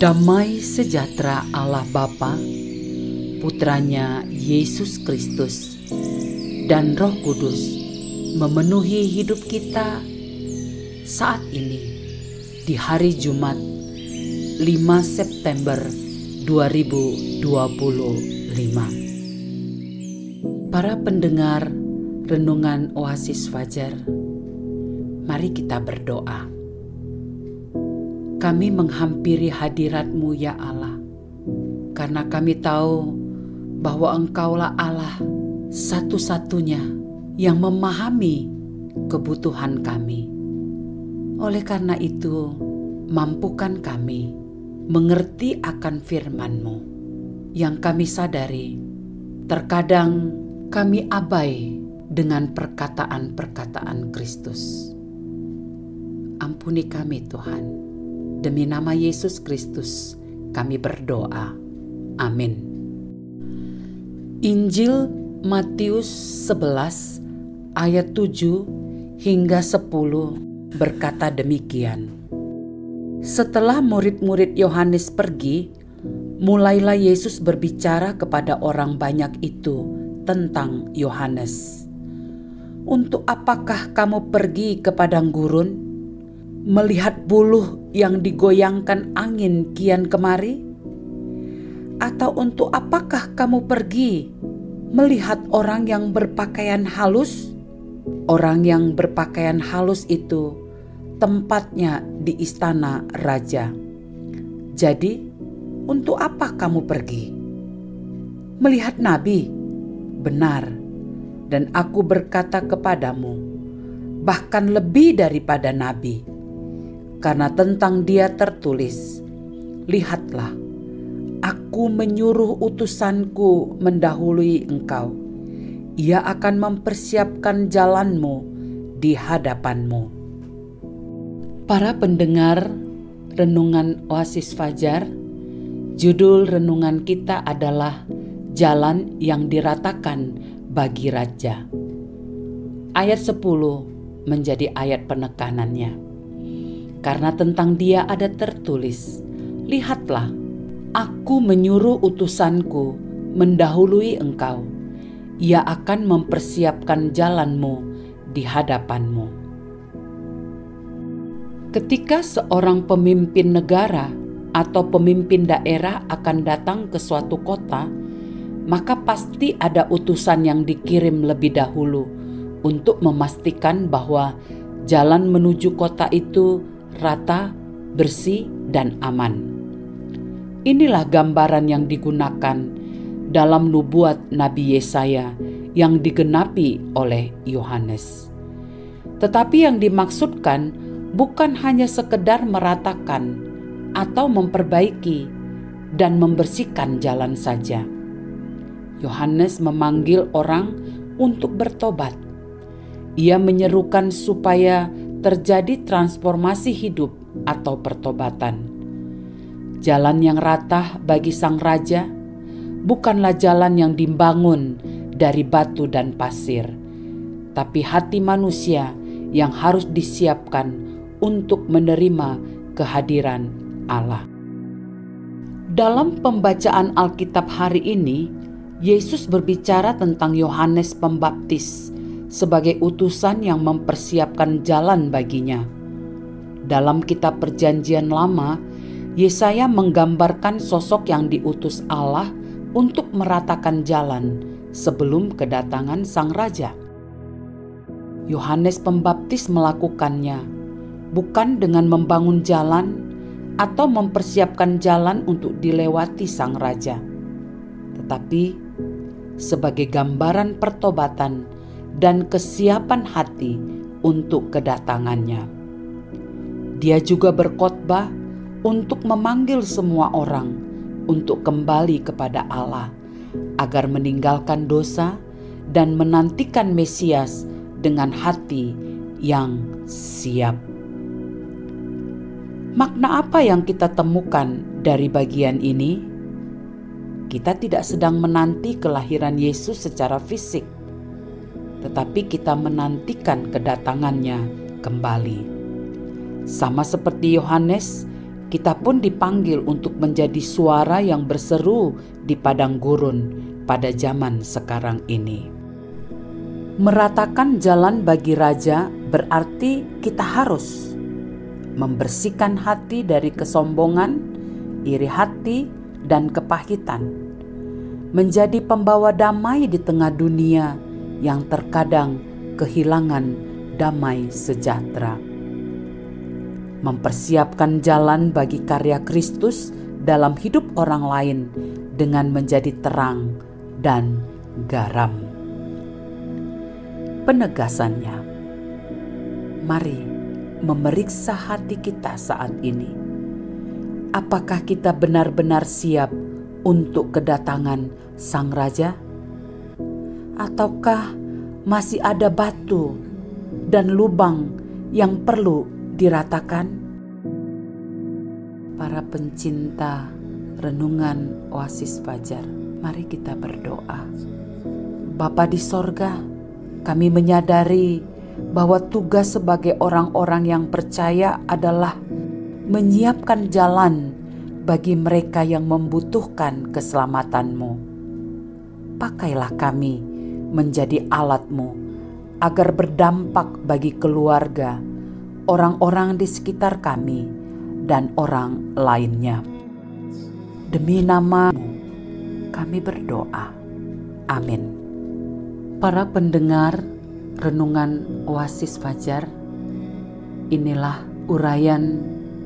Damai sejahtera Allah Bapa, Putranya Yesus Kristus, dan Roh Kudus memenuhi hidup kita saat ini di hari Jumat 5 September 2025. Para pendengar Renungan Oasis Fajar, mari kita berdoa. Kami menghampiri hadirat-Mu ya Allah, karena kami tahu bahwa Engkaulah Allah satu-satunya yang memahami kebutuhan kami. Oleh karena itu, mampukan kami mengerti akan firman-Mu yang kami sadari terkadang kami abai dengan perkataan-perkataan Kristus. Ampuni kami Tuhan. Demi nama Yesus Kristus kami berdoa. Amin. Injil Matius 11 ayat 7 hingga 10 berkata demikian. Setelah murid-murid Yohanes pergi, mulailah Yesus berbicara kepada orang banyak itu tentang Yohanes. Untuk apakah kamu pergi ke padang gurun, melihat buluh yang digoyangkan angin kian kemari? Atau untuk apakah kamu pergi melihat orang yang berpakaian halus? Orang yang berpakaian halus itu tempatnya di istana raja. Jadi, untuk apa kamu pergi? Melihat nabi? Benar, dan aku berkata kepadamu, bahkan lebih daripada nabi. Karena tentang dia tertulis, lihatlah, aku menyuruh utusanku mendahului engkau. Ia akan mempersiapkan jalanmu di hadapanmu. Para pendengar Renungan Oasis Fajar, judul renungan kita adalah Jalan yang Diratakan bagi Raja. Ayat 10 menjadi ayat penekanannya. Karena tentang dia ada tertulis, lihatlah, aku menyuruh utusanku mendahului engkau. Ia akan mempersiapkan jalanmu di hadapanmu. Ketika seorang pemimpin negara atau pemimpin daerah akan datang ke suatu kota, maka pasti ada utusan yang dikirim lebih dahulu untuk memastikan bahwa jalan menuju kota itu rata, bersih, dan aman. Inilah gambaran yang digunakan dalam nubuat Nabi Yesaya yang digenapi oleh Yohanes. Tetapi yang dimaksudkan bukan hanya sekedar meratakan atau memperbaiki dan membersihkan jalan saja. Yohanes memanggil orang untuk bertobat. Ia menyerukan supaya terjadi transformasi hidup atau pertobatan. Jalan yang rata bagi sang raja bukanlah jalan yang dibangun dari batu dan pasir, tapi hati manusia yang harus disiapkan untuk menerima kehadiran Allah. Dalam pembacaan Alkitab hari ini, Yesus berbicara tentang Yohanes Pembaptis sebagai utusan yang mempersiapkan jalan baginya. Dalam kitab Perjanjian Lama, Yesaya menggambarkan sosok yang diutus Allah untuk meratakan jalan sebelum kedatangan sang raja. Yohanes Pembaptis melakukannya bukan dengan membangun jalan atau mempersiapkan jalan untuk dilewati sang raja, tetapi sebagai gambaran pertobatan dan kesiapan hati untuk kedatangannya. Dia juga berkhotbah untuk memanggil semua orang untuk kembali kepada Allah, agar meninggalkan dosa dan menantikan Mesias dengan hati yang siap. Makna apa yang kita temukan dari bagian ini? Kita tidak sedang menanti kelahiran Yesus secara fisik, tetapi kita menantikan kedatangannya kembali. Sama seperti Yohanes, kita pun dipanggil untuk menjadi suara yang berseru di padang gurun pada zaman sekarang ini. Meratakan jalan bagi raja berarti kita harus membersihkan hati dari kesombongan, iri hati, dan kepahitan. Menjadi pembawa damai di tengah dunia yang terkadang kehilangan damai sejahtera. Mempersiapkan jalan bagi karya Kristus dalam hidup orang lain dengan menjadi terang dan garam. Penegasannya, mari memeriksa hati kita saat ini. Apakah kita benar-benar siap untuk kedatangan Sang Raja? Ataukah masih ada batu dan lubang yang perlu diratakan? Para pencinta renungan Oasis Fajar, mari kita berdoa. Bapa di sorga, kami menyadari bahwa tugas sebagai orang-orang yang percaya adalah menyiapkan jalan bagi mereka yang membutuhkan keselamatan-Mu. Pakailah kami menjadi alat-Mu agar berdampak bagi keluarga, orang-orang di sekitar kami, dan orang lainnya. Demi nama-Mu kami berdoa. Amin. Para pendengar renungan Oasis Fajar, inilah uraian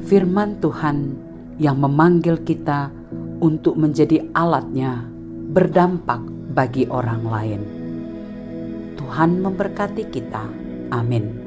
firman Tuhan yang memanggil kita untuk menjadi alat-Nya berdampak bagi orang lain. Tuhan memberkati kita. Amin.